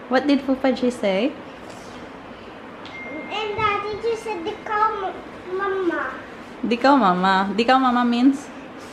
What did Fufaji say? And Daddy just said the cow mama. Dikaw mama. Dikaw mama means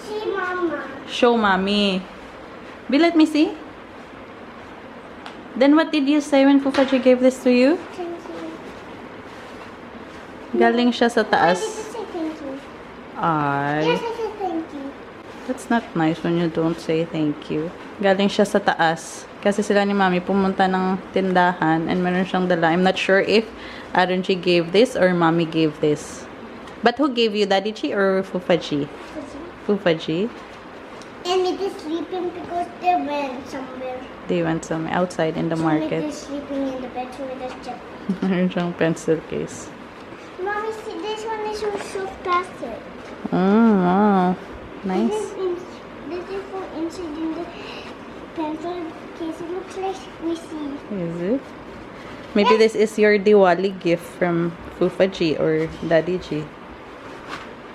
See mama. show mommy. Be, let me see. Then what did you say when Fufaji gave this to you? Thank you. Galing siya sa Why taas. did you say thank you? Ay. Yes, I said thank you. That's not nice when you don't say thank you. Galing siya sa taas. Kasi sila ni Mami pumunta ng tindahan and meron siyang dala. I'm not sure if Arunji gave this or Mami gave this. But who gave you? Daddy Chi or Fufaji? Fufaji. And it is sleeping because they went somewhere. They went somewhere outside in the So it market. is sleeping in the bed, so it is check. Meron siyang pencil case. Mommy, see, this one is so plastic. Oh, wow. Nice. This is for inside in the pencil case. It looks like squishy. Is it? Maybe this is your Diwali gift from Fufaji or Daddy Ji.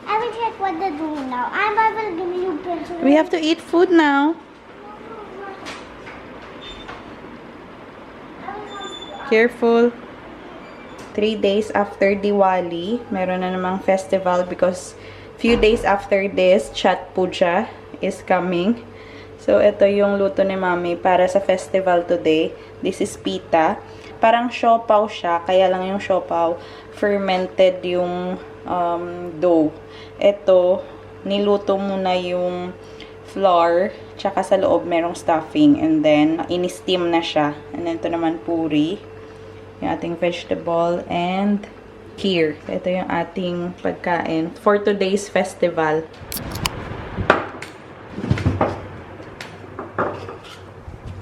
I will check what they're doing now. I will give you pencil. We have to eat food now. Careful. 3 days after Diwali, meron na namang festival because few days after this, Chat Puja is coming. So, ito yung luto ni Mami para sa festival today. This is pita. Parang siopaw siya, kaya lang yung siopaw, fermented yung dough. Ito, niluto muna yung flour, tsaka sa loob merong stuffing, and then in-steam na siya. And then, ito naman puri, yung ating vegetable, and kheer. Ito yung ating pagkain for today's festival.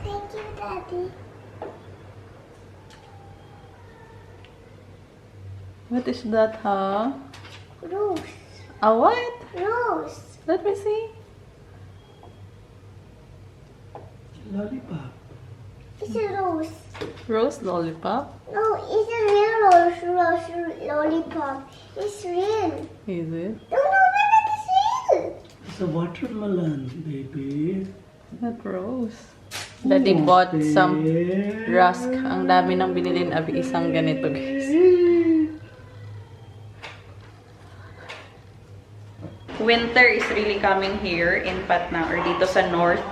Thank you, Daddy. What is that, huh? Rose. A what? Rose. Let me see. Lollipop. It's a rose. Rose lollipop? No, it's a real rose lollipop. It's real. Is it? No, that is real. It's a watermelon, baby. That rose. Daddy bought some rusk. Ang dami nang binili na isang ganito, guys. Winter is really coming here in Patna or dito sa north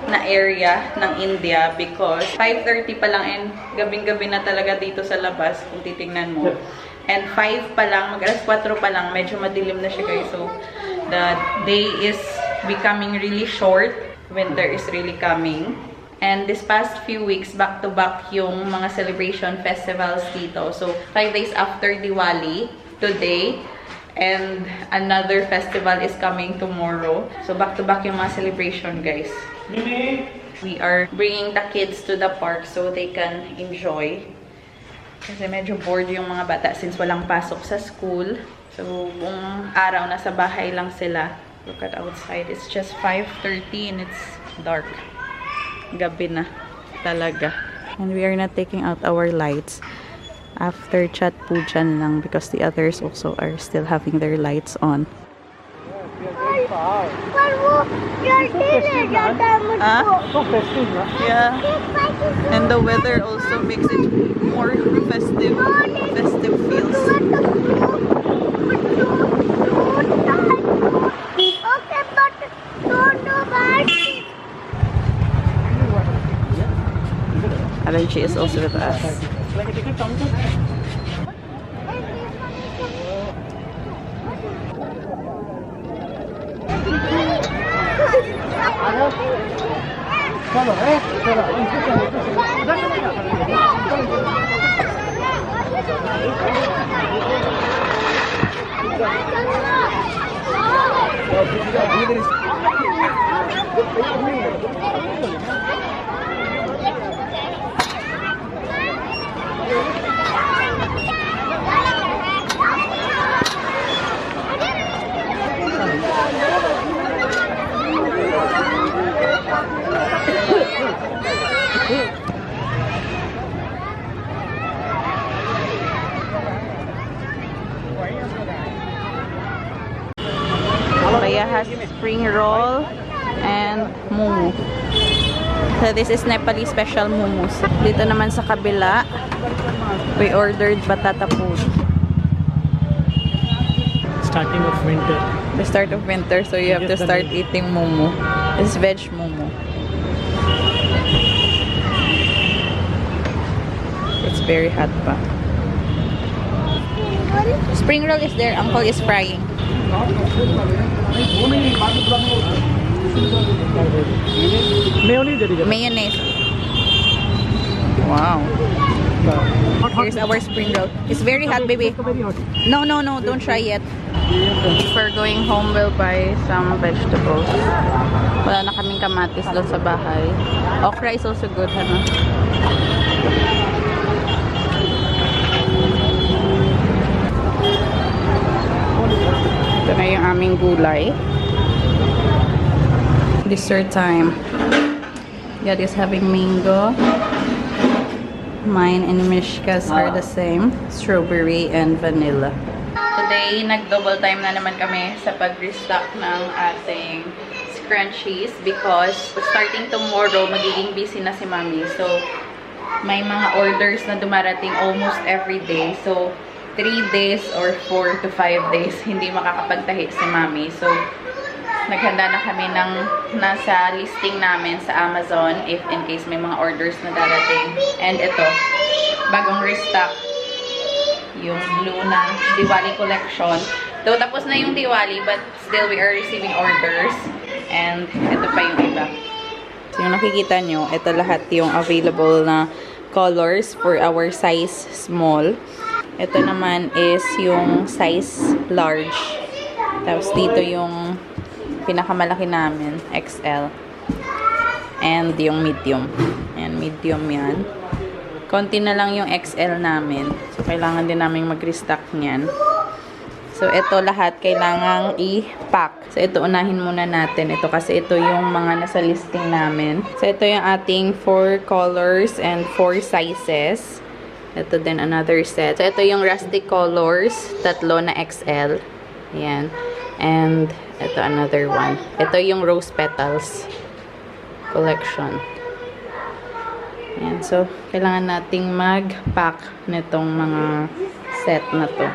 na area ng India because 5:30 pa lang and gabing-gabi na talaga dito sa labas kung titingnan mo. And 5 pa lang, mag-alas 4 pa lang, medyo madilim na siya, guys. So, the day is becoming really short. Winter is really coming. And this past few weeks, back-to-back yung mga celebration festivals dito. So, 5 days after Diwali, today, and another festival is coming tomorrow. So, back-to-back yung mga celebration, guys. We are bringing the kids to the park so they can enjoy. Kasi medyo bored yung mga bata since walang pasok sa school. So, buong araw nasa bahay lang sila. Look at outside. It's just 5:30 and it's dark. Gabi na talaga. And we are not taking out our lights after Chat Puja lang because the others also are still having their lights on. Ah? So festive, huh? Yeah. And the weather also makes it more festive feels. Okay, but don't know about it. Arunji is also with us. Like a ticket counter. चलो चलो इनसे Baya has spring roll and momo. So this is Nepali special momos. Dito naman sa kabila, we ordered batata puri. Starting of winter. The start of winter, so you have to start eating momo. It's veg momo. It's very hot pa. Spring roll is there. Uncle is frying. Mayonnaise. Mayonnaise. Wow. Here's our spring roll. It's very hot, baby. Very hot. No, don't try yet. If we're going home, we'll buy some vegetables. Wala na kaming kamatis doon sa bahay. Okra is also good, ano? Ito na yung aming gulay. Dessert time. God is having mango. Mine and Mishka's are the same. Strawberry and vanilla. Today, nag-double time na naman kami sa pag-restock ng ating scrunchies because starting tomorrow, magiging busy na si Mami. So, may mga orders na dumarating almost every day. So, 3 days or 4 to 5 days, hindi makakapagtahi si Mami. So, naghanda na kami ng nasa listing namin sa Amazon if in case may mga orders na darating. And ito, bagong restock. Yung blue na Diwali collection. Though tapos na yung Diwali, but still we are receiving orders. And ito pa yung iba. So yung nakikita nyo, ito lahat yung available na colors for our size small. Ito naman is yung size large. Tapos dito yung pinakamalaki namin, XL. And yung medium. Ayan, medium yan. Konti na lang yung XL namin. So, kailangan din namin mag-restock niyan. So, ito lahat kailangang i-pack. So, ito unahin muna natin. Ito kasi ito yung mga nasa listing namin. So, ito yung ating 4 colors and 4 sizes. Ito din another set. So, ito yung rustic colors. 3 na XL. Ayan. And, ito another one. Ito yung rose petals collection. Ayan. So, kailangan nating mag-pack nitong mga set na to.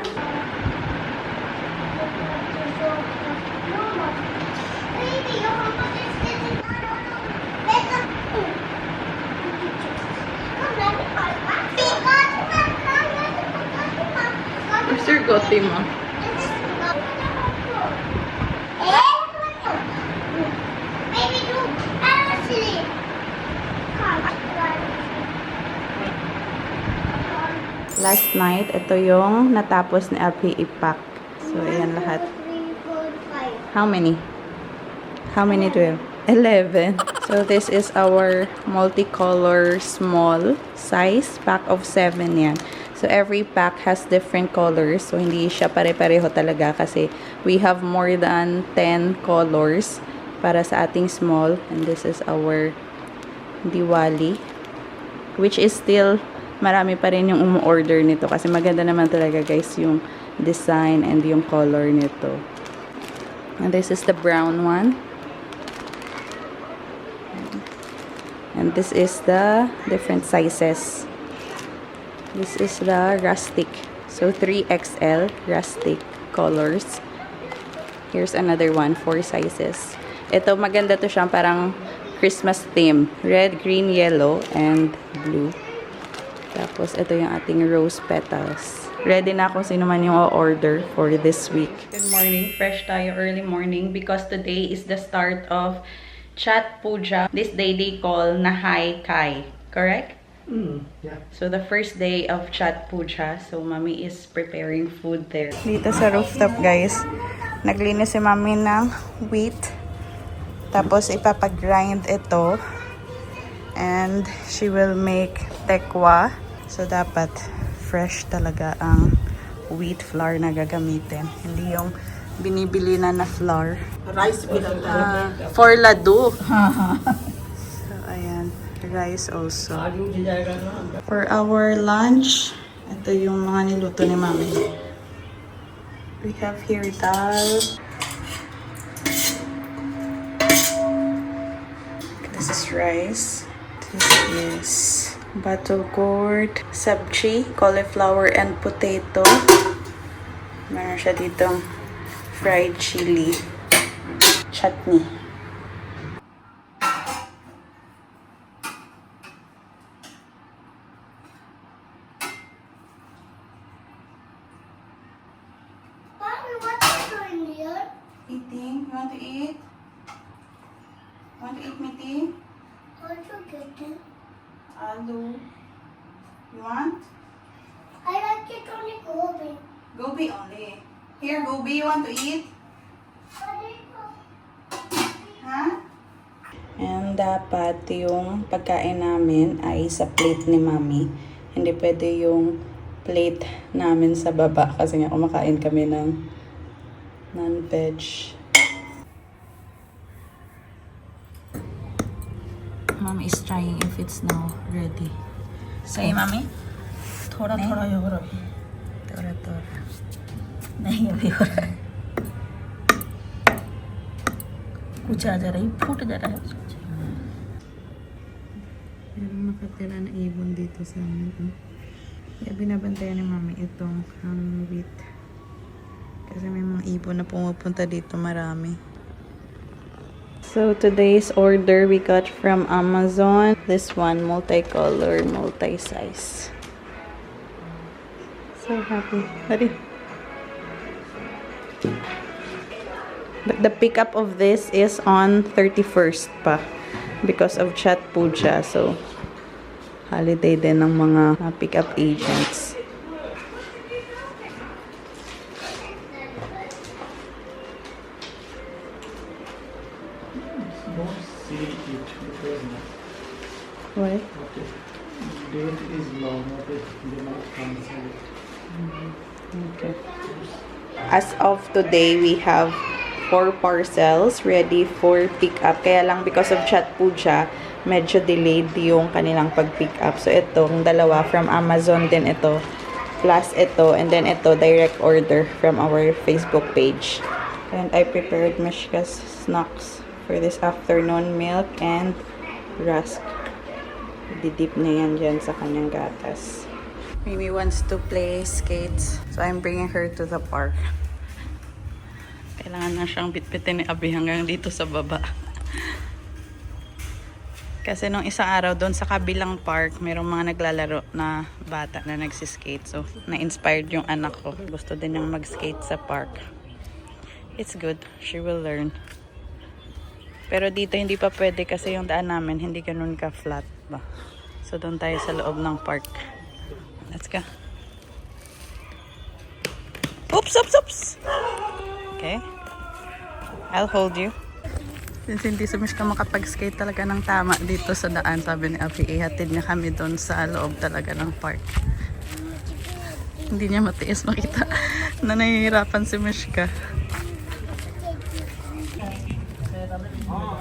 Mr. Gotti mo. Last night, ito yung natapos ni LP i-pack. So, ayan lahat. How many? How many do you have? 11. So, this is our multicolor small size. Pack of 7 yan. So, every pack has different colors. So, hindi siya pare-pareho talaga kasi we have more than 10 colors para sa ating small. And this is our Diwali. Which is still marami pa rin yung umu-order nito kasi maganda naman talaga guys yung design and yung color nito. And this is the brown one. And this is the different sizes. This is the rustic. So 3XL rustic colors. Here's another one, 4 sizes. Ito maganda to siya, parang Christmas theme. Red, green, yellow, and blue. Tapos, ito yung ating rose petals. Ready na kung sino man yung order for this week. Good morning. Fresh tayo early morning because today is the start of Chat Puja. This day they call Nahay Kai. Correct? Yeah. So, the first day of Chat Puja. So, Mami is preparing food there. Dito sa rooftop, guys. Naglinis si Mami ng wheat. Tapos, ipapag-grind ito. And she will make tekwa. So, dapat fresh talaga ang wheat flour na gagamitin. Hindi yung binibili na flour. Rice For ladu. So, ayan. Rice also. For our lunch, ito yung mga niluto ni Mami. We have here dal. This is rice. This is batul gourd, sabji, cauliflower and potato. Meron siya ditong fried chili, chutney. Mommy, what are you doing here? Eating? You want to eat? Want to eat meeting? What you getting? Aloo. You want? I like it only gobi. Gobi only. Here, gobi, you want to eat? Ha? And dapat yung pagkain namin ay sa plate ni Mami. Hindi pwede yung plate namin sa baba kasi nga kumakain kami ng non-veg. Mami is trying if it's now ready. Say, Mami? थोड़ा थोड़ा ही हो रहा है Tora, tora. नहीं अभी हो रहा है कुछ आ जा रही फूट जा रहा है Merong nakatira na ibon dito sa amin. Kaya binabantayan ni Mami itong wheat. Kasi may mga ibon na pumupunta dito marami. So today's order we got from Amazon. This one, multicolor, multi-size. So happy. Hurry. But the pickup of this is on 31st pa. Because of Chat Puja. So, holiday din ng mga pick-up agents. Don't see it because Why? date is long, not it, they might cancel it. Okay. As of today, we have 4 parcels ready for pick-up. Kaya lang because of Chat Puja, medyo delayed yung kanilang pag-pick up. So, itong dalawa from Amazon din ito. Plus ito. And then ito, direct order from our Facebook page. And I prepared Mishka's snacks for this afternoon. Milk and rusk. Didip na yan dyan sa kanyang gatas. Mimi wants to play skates. So, I'm bringing her to the park. Kailangan na siyang bitbitin ni Abi hanggang dito sa baba. Kasi nung isang araw doon sa kabilang park, mayroong mga naglalaro na bata na nagsiskate. So, na-inspired yung anak ko. Gusto din niyang mag-skate sa park. It's good. She will learn. Pero dito hindi pa pwede kasi yung daan namin hindi ganun ka-flat ba. So, doon tayo sa loob ng park. Let's go. Oops, oops, oops! Okay. I'll hold you. Since hindi si Mishka makapag-skate talaga ng tama dito sa daan, sabi ni Abi, ihatid niya kami doon sa loob talaga ng park. Hindi niya matiis makita na nahihirapan si Mishka.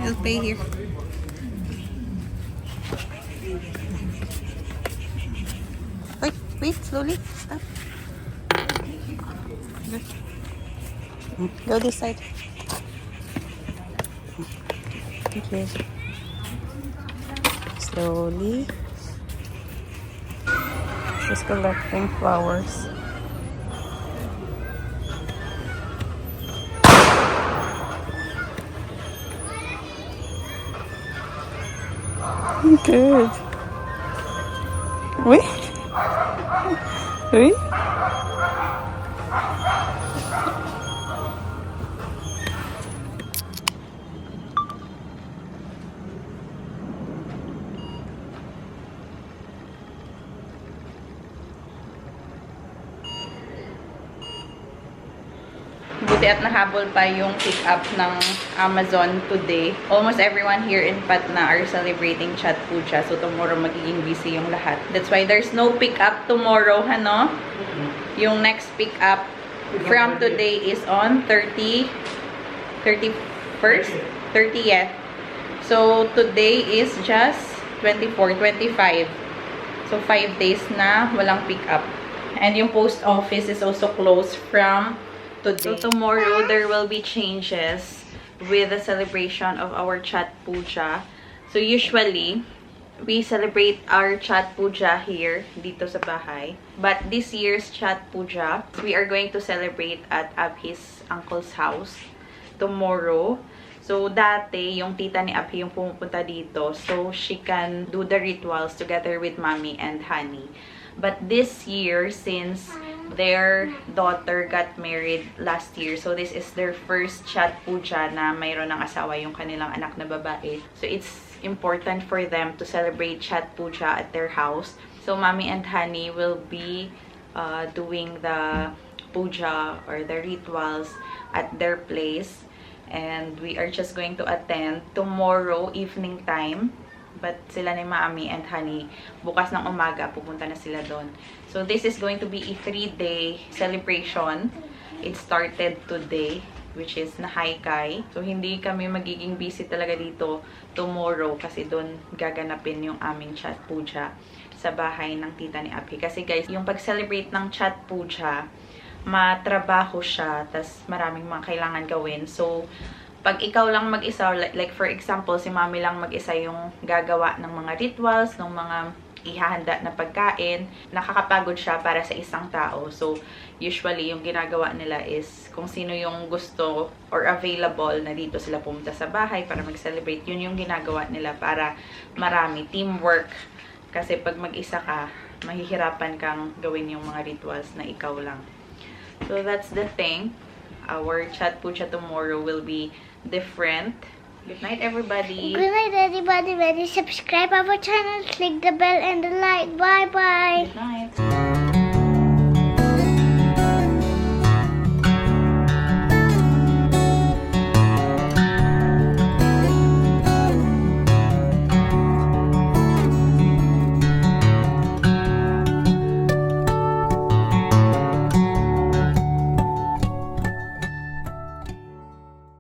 We'll pay here. Wait, wait, slowly. Stop. Good. Go this side. Okay. Slowly. She's collecting flowers. Good. Wait. Wait. Buti at nahabol pa yung pick-up ng Amazon today. Almost everyone here in Patna are celebrating Chat Puja. So, tomorrow magiging busy yung lahat. That's why there's no pick-up tomorrow, ano? Yung next pick-up from today is on 31st? 30th. So, today is just 24, 25. So, 5 days na walang pick-up. And yung post office is also closed from today. So tomorrow there will be changes with the celebration of our Chat Puja. So usually we celebrate our Chat Puja here, dito sa bahay. But this year's Chat Puja, we are going to celebrate at Abhi's uncle's house tomorrow. So, dati, yung tita ni Abhi yung pumupunta dito. So, she can do the rituals together with Mommy and Honey. But this year, since their daughter got married last year, so this is their first Chat Puja na mayroon ng asawa yung kanilang anak na babae. So, it's important for them to celebrate Chat Puja at their house. So, Mommy and Honey will be doing the puja or the rituals at their place. And we are just going to attend tomorrow evening time. But sila ni Mommy and Honey, bukas ng umaga, pupunta na sila doon. So, this is going to be a 3-day celebration. It started today, which is na Haikai. So, hindi kami magiging busy talaga dito tomorrow kasi doon gaganapin yung aming Chat Puja sa bahay ng tita ni Abhi. Kasi guys, yung pag-celebrate ng Chat Puja, matrabaho siya, tas maraming mga kailangan gawin. So, pag ikaw lang mag-isa, like for example, si Mommy lang mag-isa yung gagawa ng mga rituals, ng mga ihahanda na pagkain, nakakapagod siya para sa isang tao. So, usually, yung ginagawa nila is kung sino yung gusto or available na dito sila pumunta sa bahay para mag-celebrate, yun yung ginagawa nila para marami. Teamwork. Kasi pag mag-isa ka, mahihirapan kang gawin yung mga rituals na ikaw lang. So, that's the thing. Our Chat Puja tomorrow will be different. Good night, everybody. Good night, everybody. Subscribe our channel, click the bell and the like. Bye bye. Good night.